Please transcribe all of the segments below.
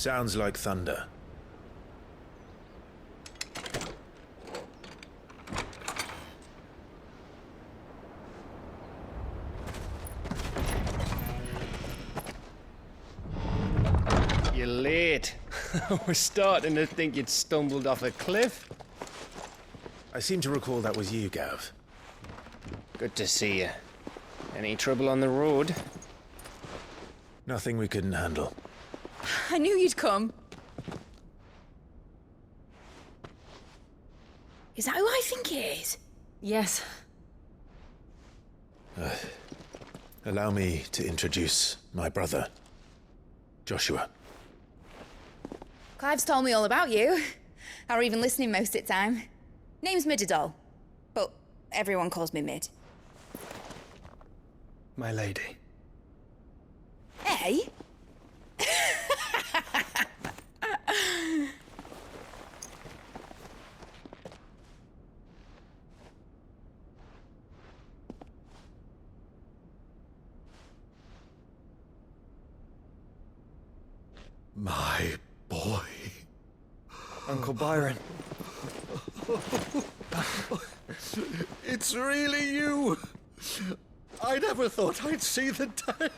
Sounds like thunder. You're late. We're starting to think you'd stumbled off a cliff. I seem to recall that was you, Gav. Good to see you. Any trouble on the road? Nothing we couldn't handle. I knew you'd come. Is that who I think it is? Yes. Allow me to introduce my brother, Joshua. Clive's told me all about you. Or even listening most of the time. Name's Midadol, but everyone calls me Mid. My lady. Hey? My boy. Uncle Byron. It's really you. I never thought I'd see the day.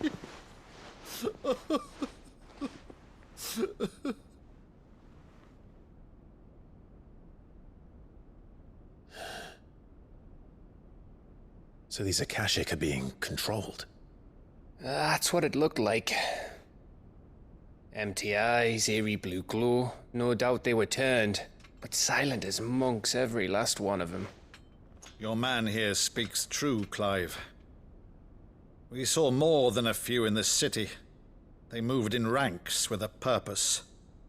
So these Akashic are being controlled. That's what it looked like. Empty eyes, eerie blue glow. No doubt they were turned, but silent as monks, every last one of them. Your man here speaks true, Clive. We saw more than a few in this city. They moved in ranks with a purpose,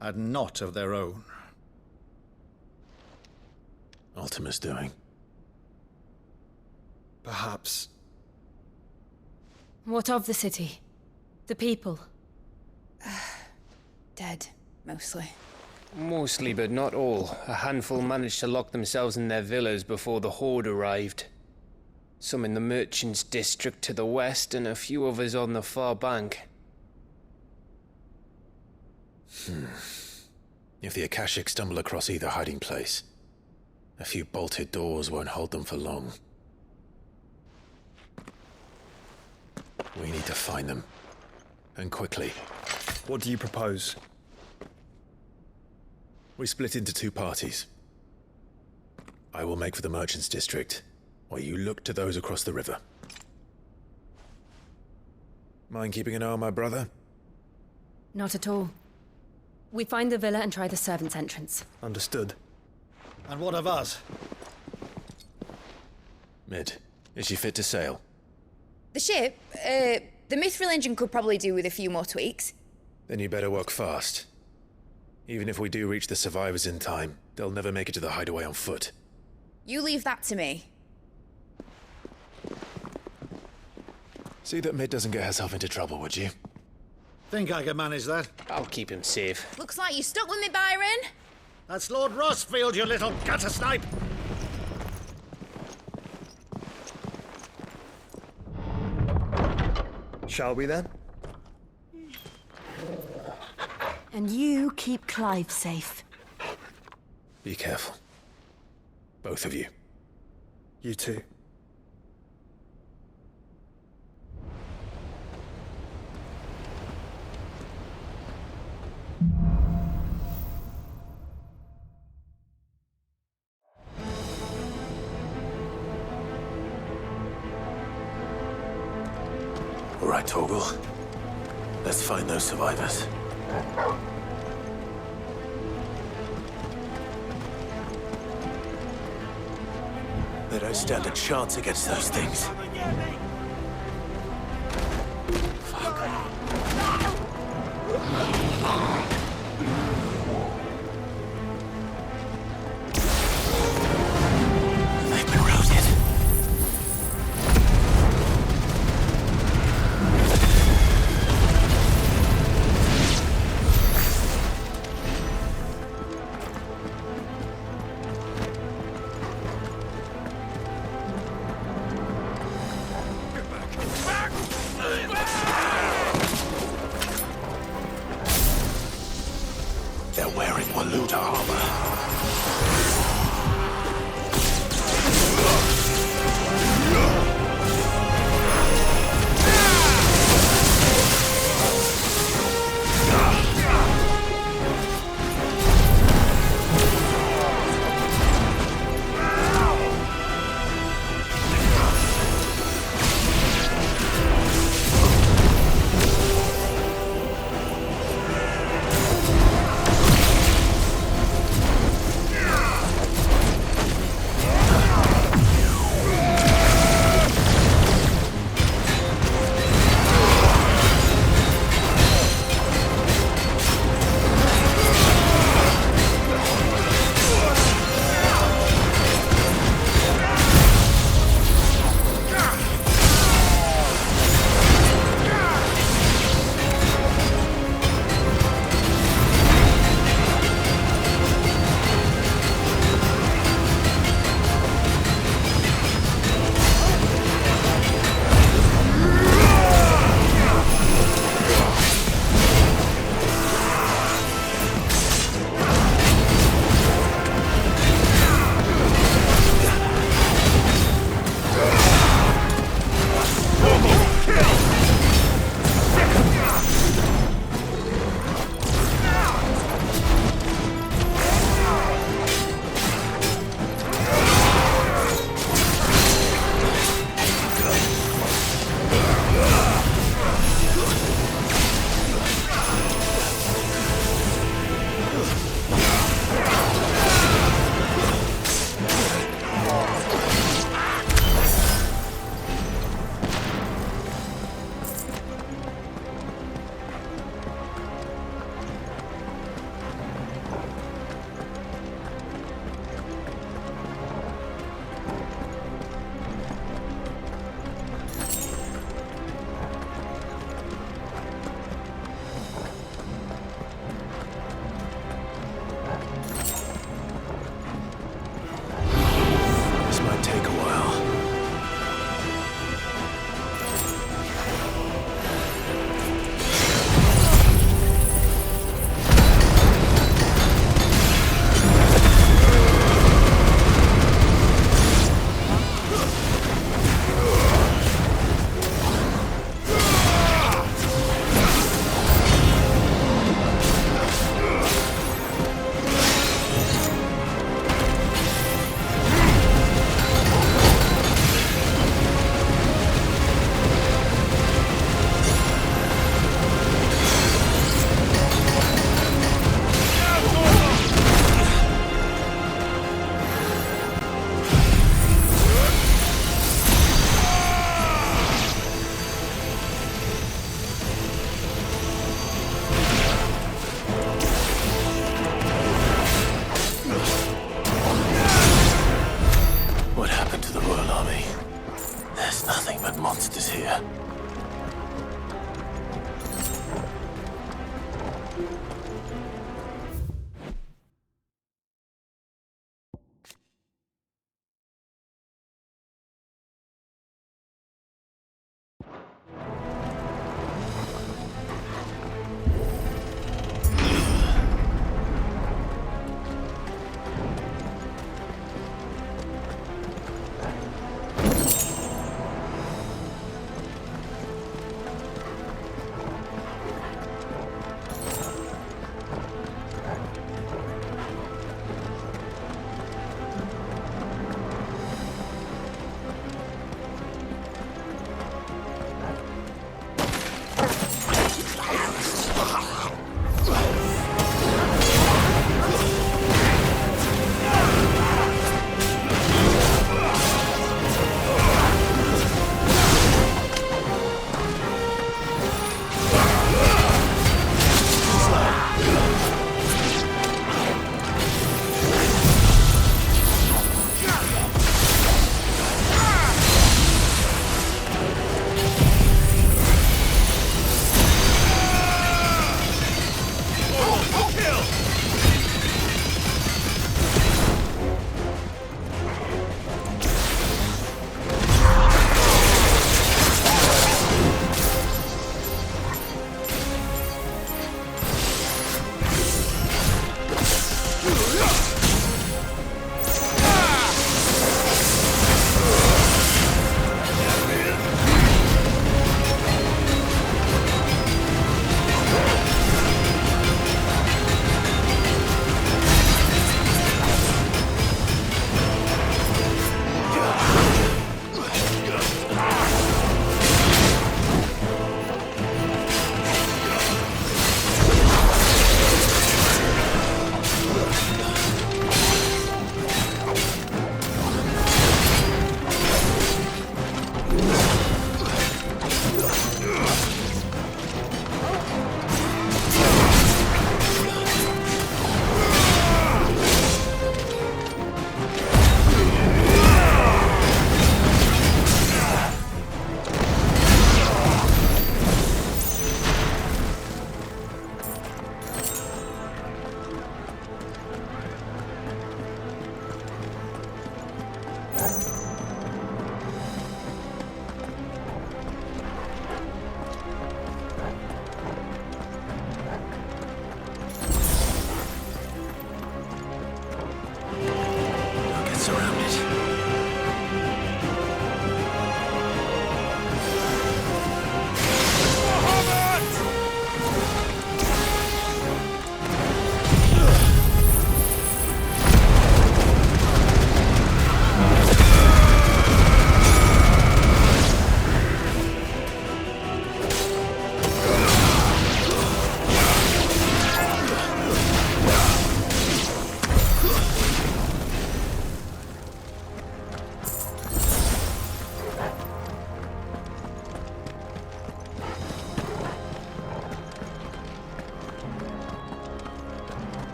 and not of their own. Ultima's doing. Perhaps. What of the city? The people? Dead, mostly. Mostly, but not all. A handful managed to lock themselves in their villas before the Horde arrived. Some in the Merchants' District to the west, and a few others on the far bank. If the Akashic stumble across either hiding place, a few bolted doors won't hold them for long. We need to find them. And quickly. What do you propose? We split into two parties. I will make for the Merchants' District, while you look to those across the river. Mind keeping an eye on my brother? Not at all. We find the villa and try the servants' entrance. Understood. And what of us? Mid, is she fit to sail? The ship, the Mithril engine could probably do with a few more tweaks. Then you better work fast. Even if we do reach the survivors in time, they'll never make it to the hideaway on foot. You leave that to me. See that Mid doesn't get herself into trouble, would you? Think I can manage that? I'll keep him safe. Looks like you stuck with me, Byron. That's Lord Rossfield, you little gutter snipe! Shall we then? And you keep Clive safe. Be careful. Both of you. You too. All right, Torgal. Let's find those survivors. They don't stand a chance against those things. They've been routed.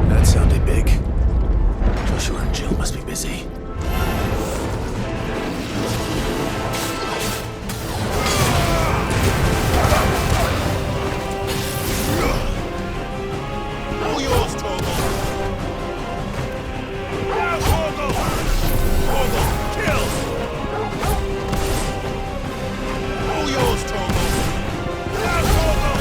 That sounded big. Joshua and Jill must be busy. All yours, Torgal! Now, Torgal! Torgal, kill! All yours, Torgal! Now, Torgal!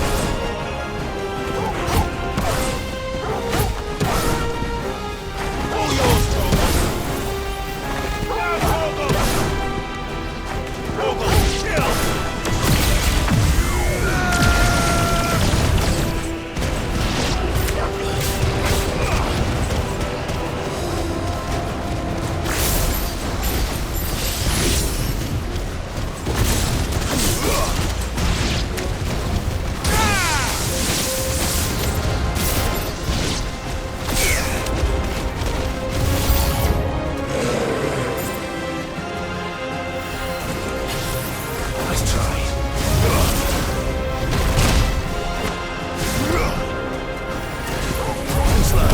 All yours, Torgal! Now, Torgal! Torgal, kill! Nice try. Too slow.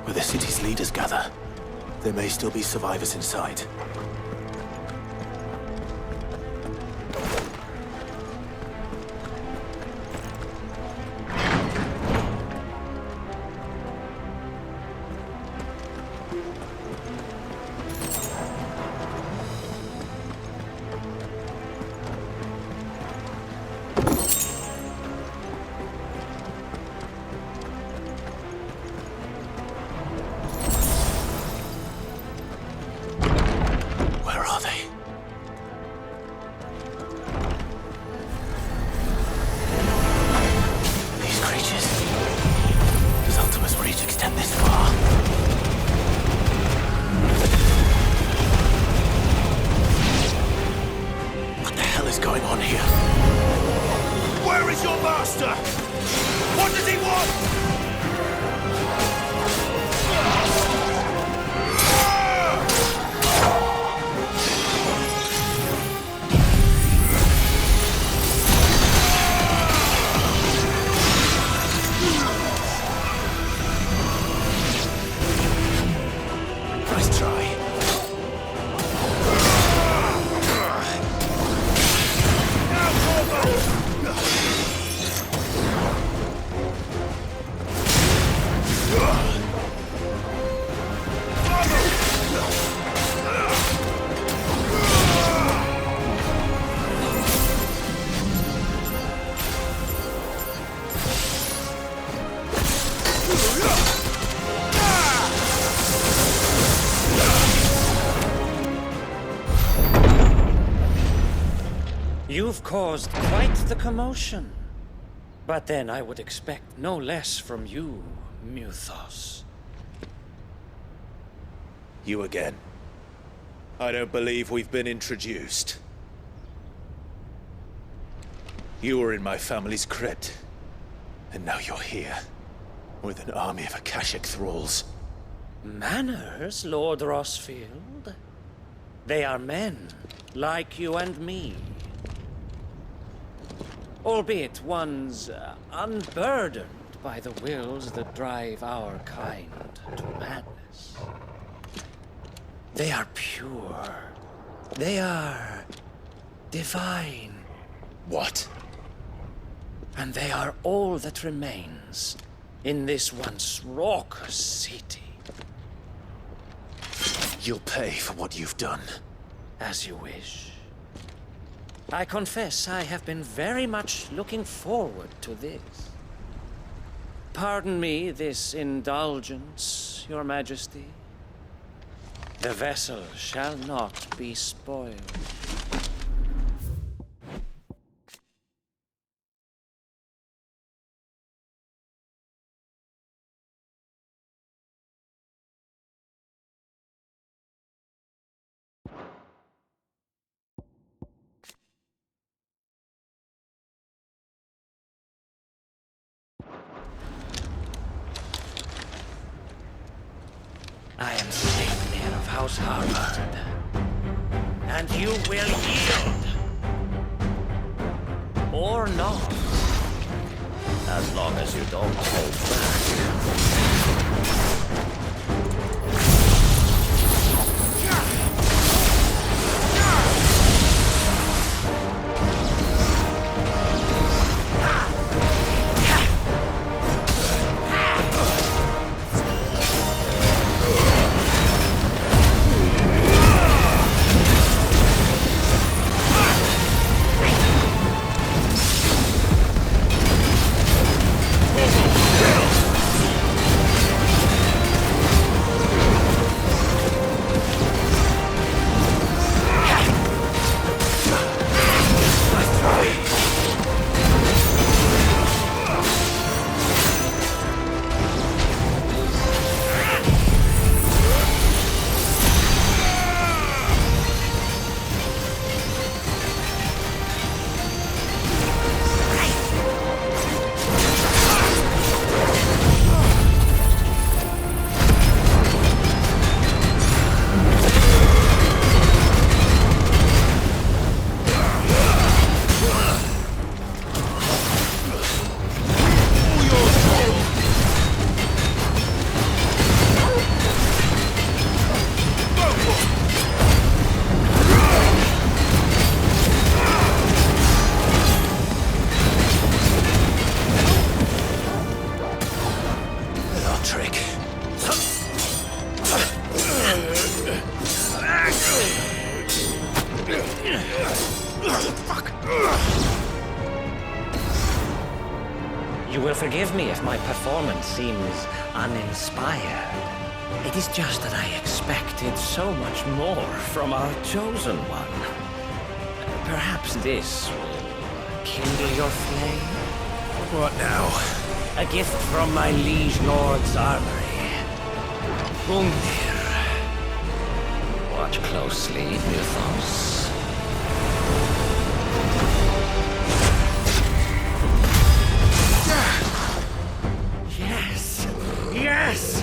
where the city's leaders gather. There may still be survivors inside. You've caused quite the commotion. But then I would expect no less from you, Muthos. You again. I don't believe we've been introduced. You were in my family's crypt, and now you're here, with an army of Akashic thralls. Manners, Lord Rossfield? They are men, like you and me. Albeit ones unburdened by the wills that drive our kind to madness. They are pure. They are divine. What? And they are all that remains in this once raucous city. You'll pay for what you've done. As you wish. I confess I have been very much looking forward to this. Pardon me this indulgence, Your Majesty. The vessel shall not be spoiled. I am Sleipnir of House Harvard, and you will yield. Or not. As long as you don't hold back. You will forgive me if my performance seems uninspired. It is just that I expected so much more from our chosen one. Perhaps this will kindle your flame? What now? A gift from my liege lord's armory. Gungnir. Watch closely, Muthos. Yes! Yes!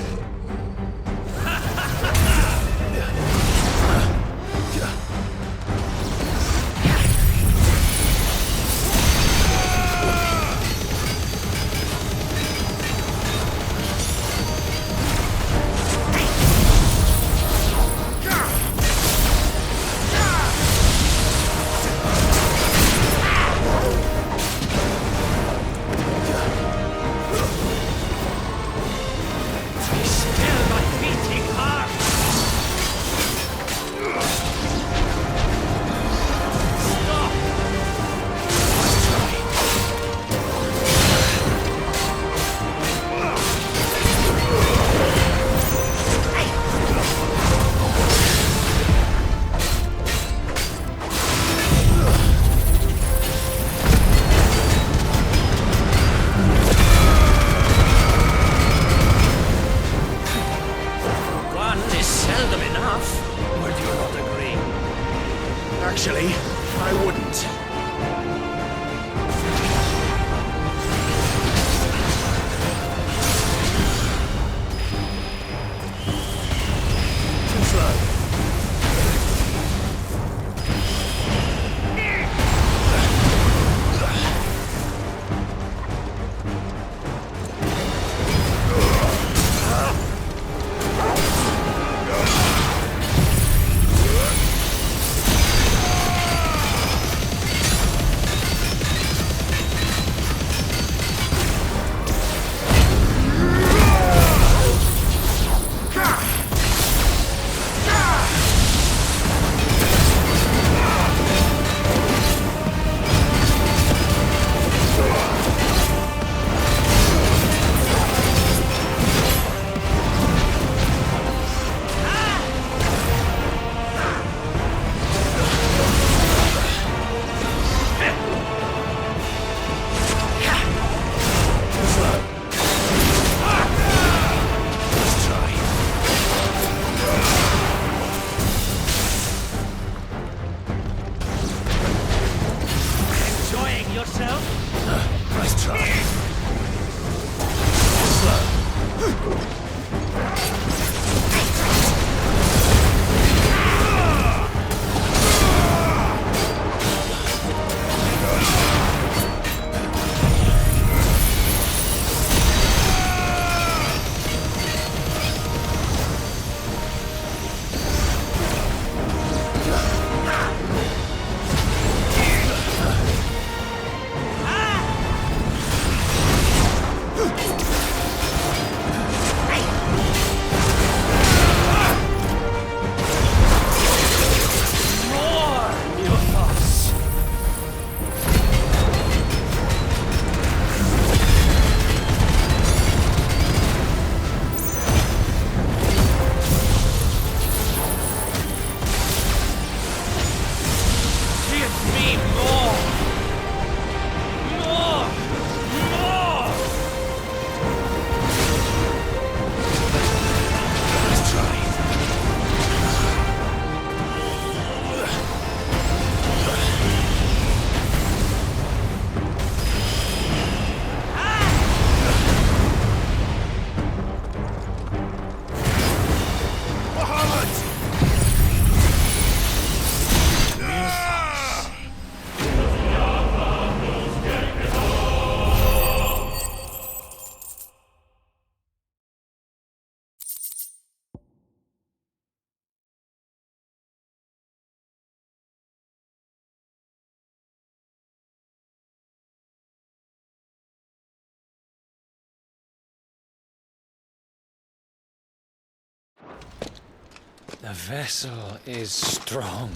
The vessel is strong.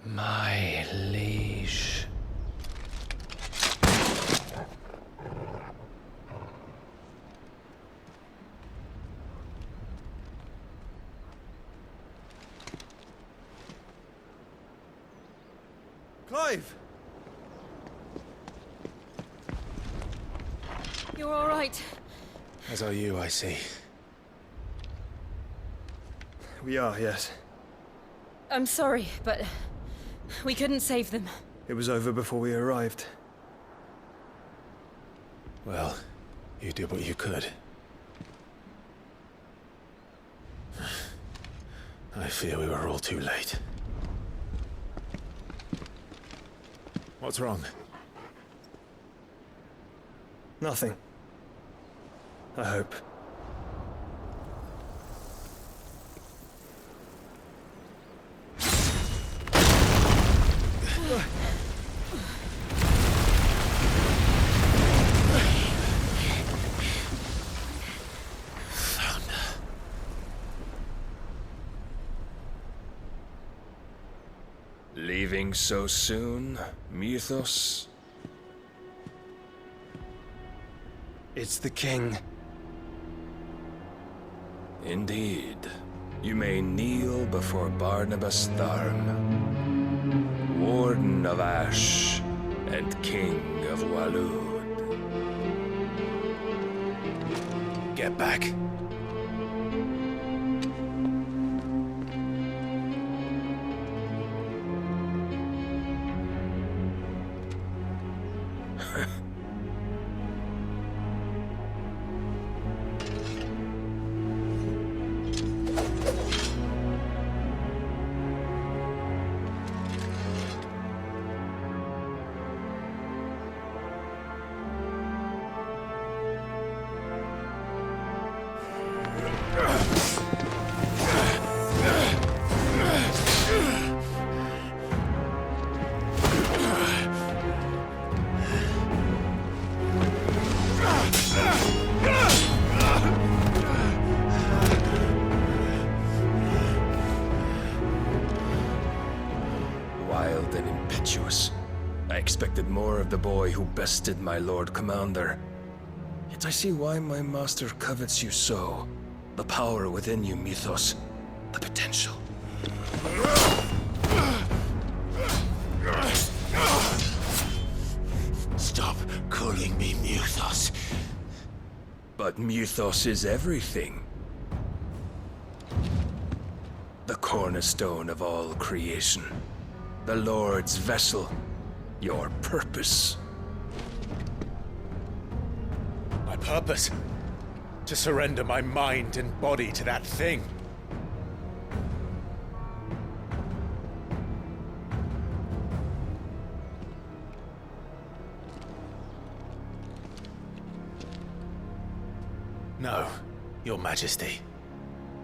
My liege. Clive! You're all right. As are you, I see. We are, yes. I'm sorry, but we couldn't save them. It was over before we arrived. Well, you did what you could. I fear we were all too late. What's wrong? Nothing. I hope. Leaving so soon, Mythos? It's the king. Indeed. You may kneel before Barnabas Tharm, Warden of Ash and King of Walud. Get back. Wild and impetuous. I expected more of the boy who bested my Lord Commander. Yet I see why my master covets you so. The power within you, Mythos. The potential. Stop calling me Mythos. But Mythos is everything. The cornerstone of all creation. The Lord's vessel. Your purpose. My purpose? To surrender my mind and body to that thing. No, Your Majesty.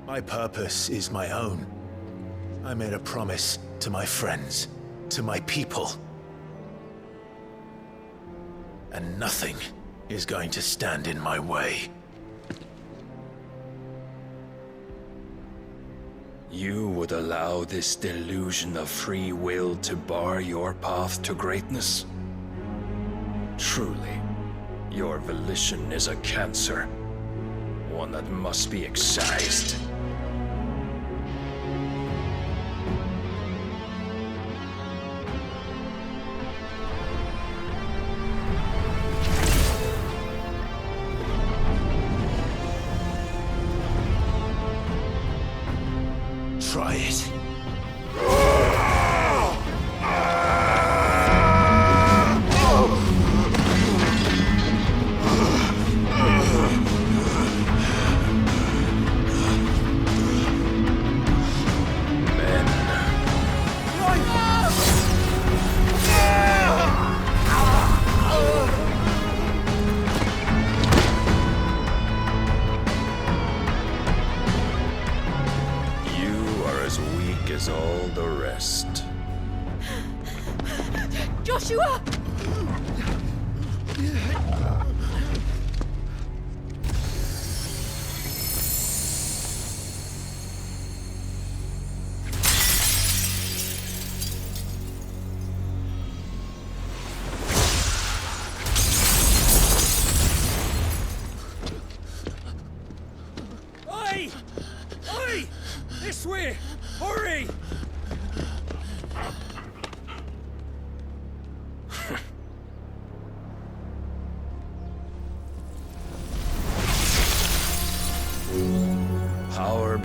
My purpose is my own. I made a promise to my friends, to my people. And nothing is going to stand in my way. You would allow this delusion of free will to bar your path to greatness? Truly, your volition is a cancer. One that must be excised. Try it. As all the rest. Joshua!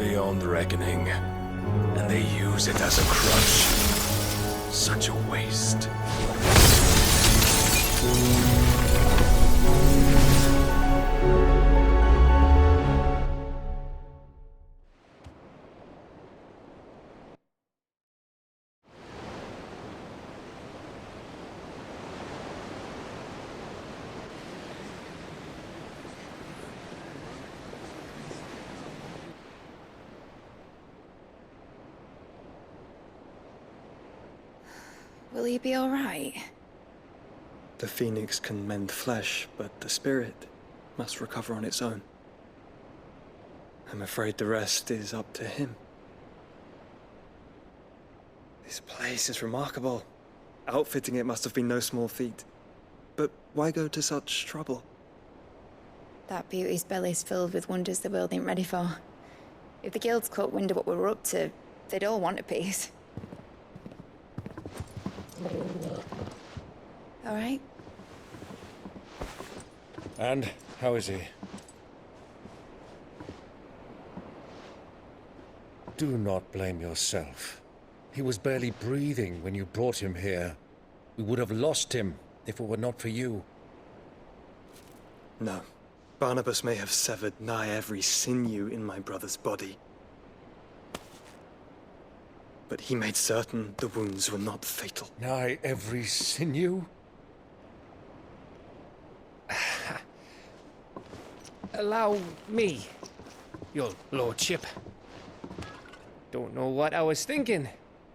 beyond reckoning, and they use it as a crutch. Such a waste. Will he be alright? The phoenix can mend flesh, but the spirit must recover on its own. I'm afraid the rest is up to him. This place is remarkable. Outfitting it must have been no small feat. But why go to such trouble? That beauty's belly's filled with wonders the world ain't ready for. If the guilds caught wind of what we were up to, they'd all want a piece. All right? And how is he? Do not blame yourself. He was barely breathing when you brought him here. We would have lost him if it were not for you. No. Barnabas may have severed nigh every sinew in my brother's body. But he made certain the wounds were not fatal. Nigh every sinew? Allow me, your lordship. Don't know what I was thinking,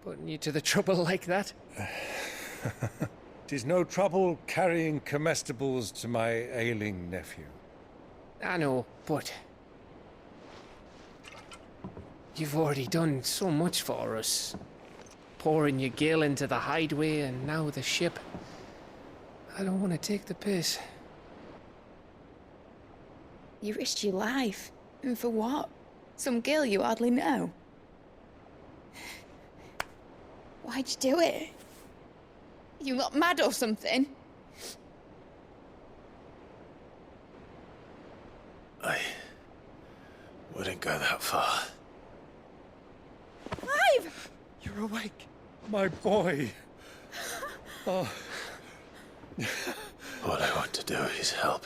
putting you to the trouble like that. 'Tis no trouble carrying comestibles to my ailing nephew. I know, but you've already done so much for us. Pouring your gale into the hideaway and now the ship. I don't want to take the piss. You risked your life. And for what? Some girl you hardly know. Why'd you do it? You not mad or something? I wouldn't go that far. Clive! You're awake, my boy. Oh. All I want to do is help.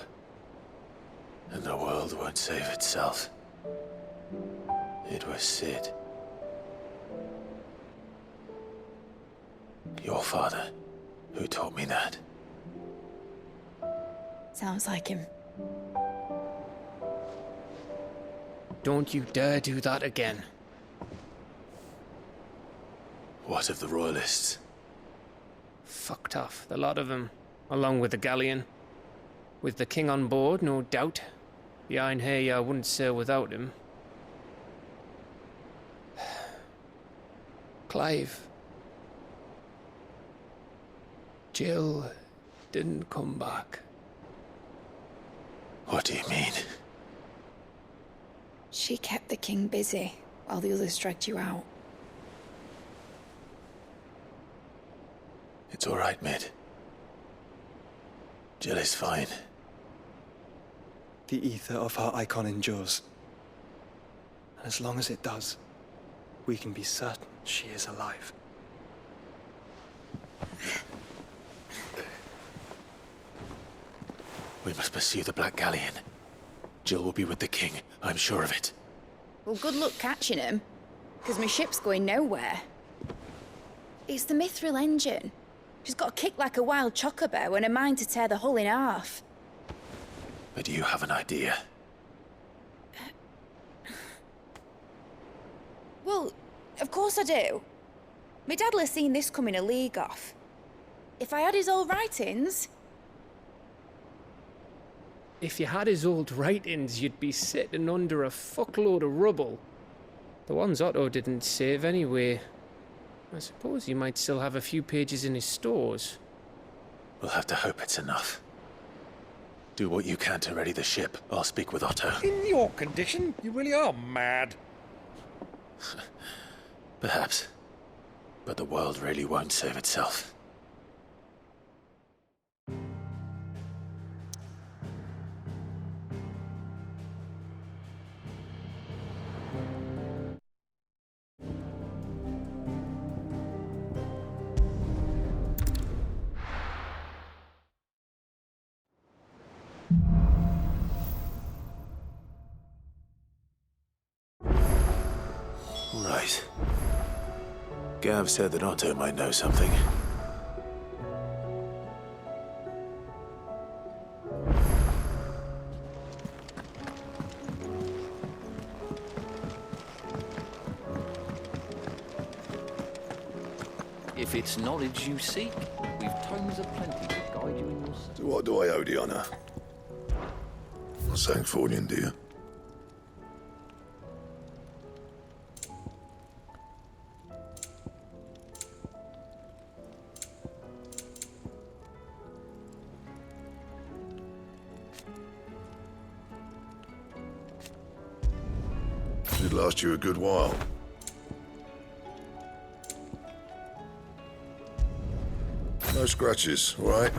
And the world won't save itself. It was Sid. Your father, who taught me that. Sounds like him. Don't you dare do that again. What of the Royalists? Fucked off, the lot of them, along with the galleon. With the king on board, no doubt. The Iron Hair wouldn't sail without him. Clive. Jill didn't come back. What do you mean? She kept the king busy while the others dragged you out. It's all right, Mid. Jill is fine. The ether of her icon endures. And as long as it does, we can be certain she is alive. We must pursue the Black Galleon. Jill will be with the king, I'm sure of it. Well, good luck catching him, because my ship's going nowhere. It's the Mithril engine. She's got a kick like a wild chocobo and a mind to tear the hull in half. But do you have an idea? Well, of course I do. My dad'll have seen this coming a league off. If I had his old writings... If you had his old writings, you'd be sitting under a fuckload of rubble. The ones Otto didn't save anyway. I suppose you might still have a few pages in his stores. We'll have to hope it's enough. Do what you can to ready the ship. I'll speak with Otto. In your condition, you really are mad. Perhaps. But the world really won't save itself. Gav said that Otto might know something. If it's knowledge you seek, we've tomes aplenty to guide you in your search. To what do I owe the honor? A Sancfordian, dear. Should last you a good while. No scratches, all right?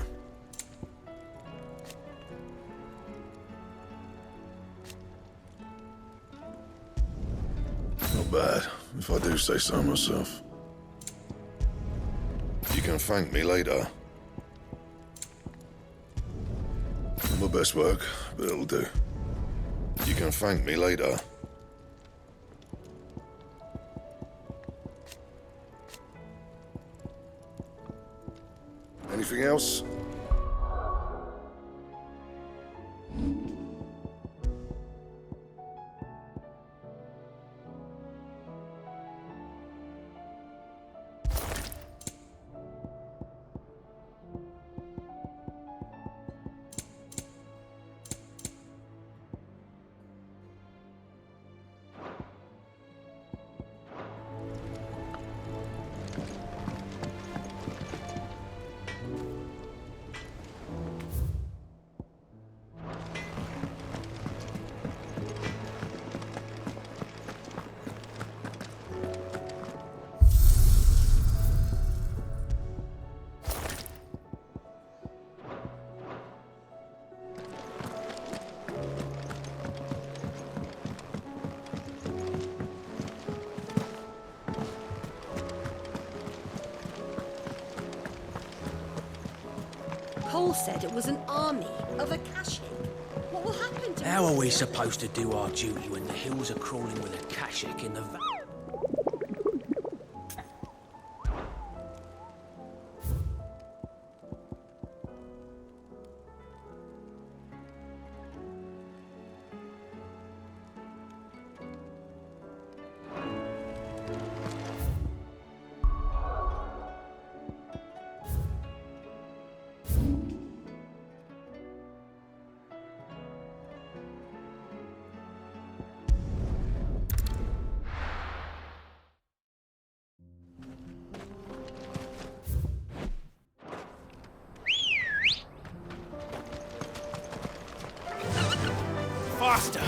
Not bad, if I do say so myself. You can thank me later. Not my best work, but it'll do. You can thank me later. Anything else? Cole said it was an army of Akashic. What will happen to How are we supposed to do our duty when the hills are crawling with Akashic in the valley? Faster!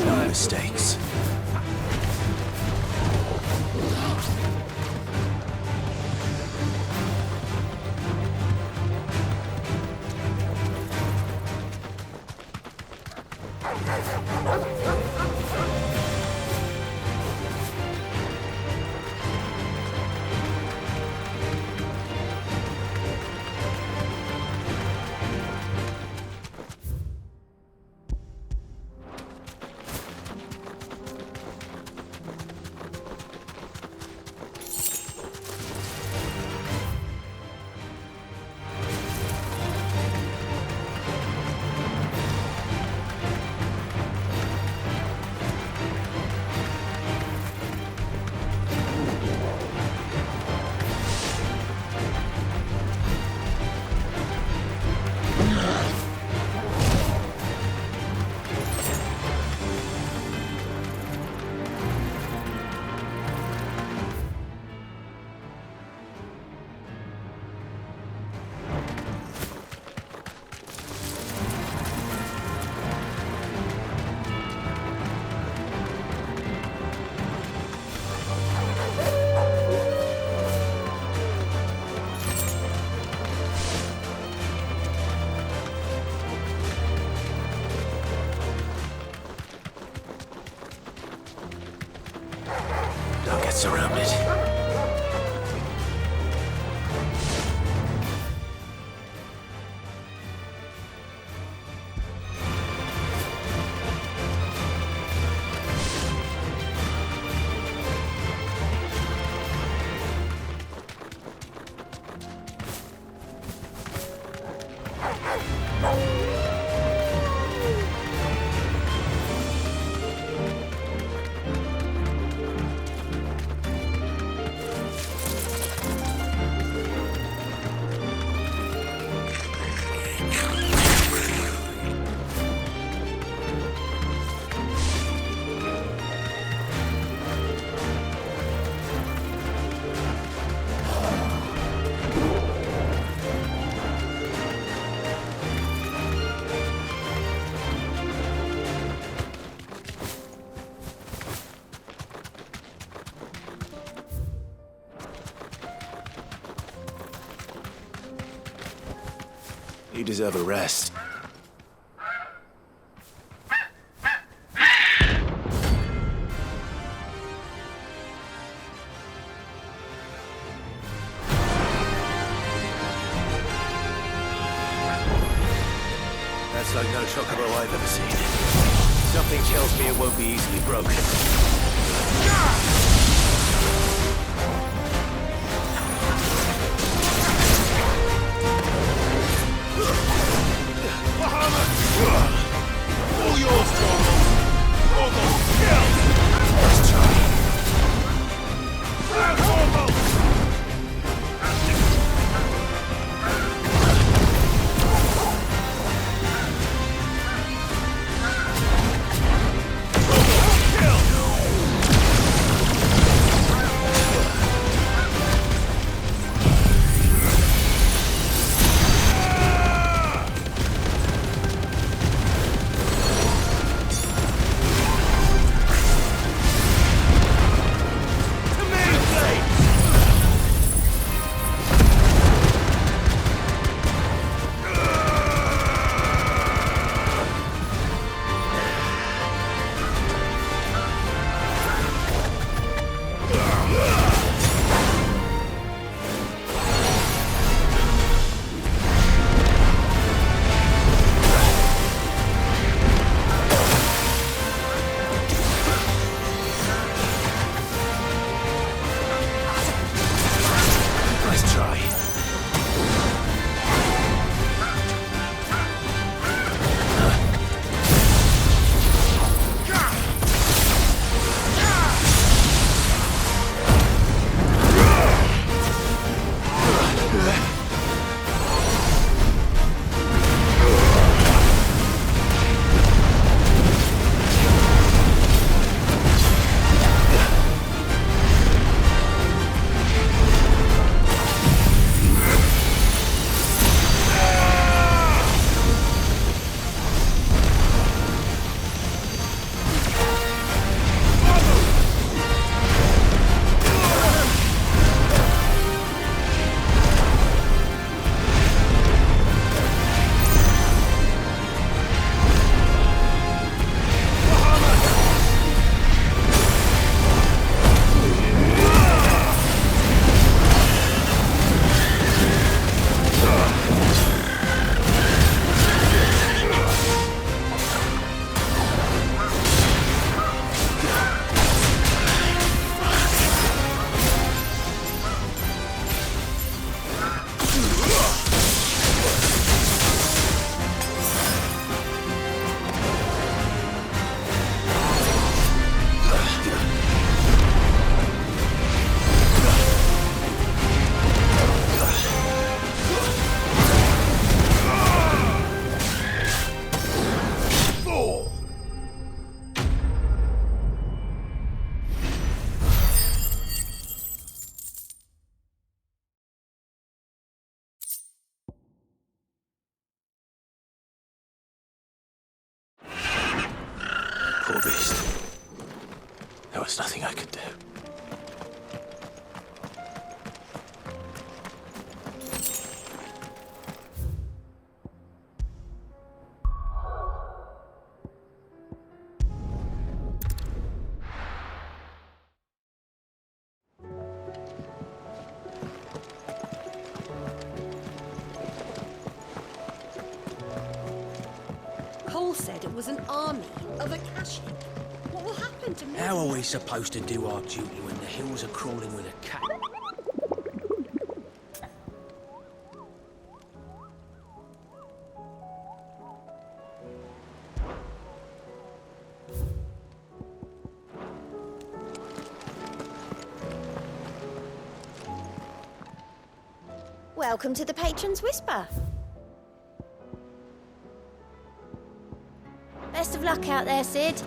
No mistakes. You deserve a rest. That's like no chocobo I've ever seen. Something tells me it won't be easily broken. All yours, Drogo! Drogo, kill! Let's try. Drogo! Poor beast. There was nothing I could do. Cole said it was an army of Akashic. What will happen to me? How are we supposed to do our duty when the hills are crawling with a cat? Welcome to the Patron's Whisper. Best of luck out there, Sid.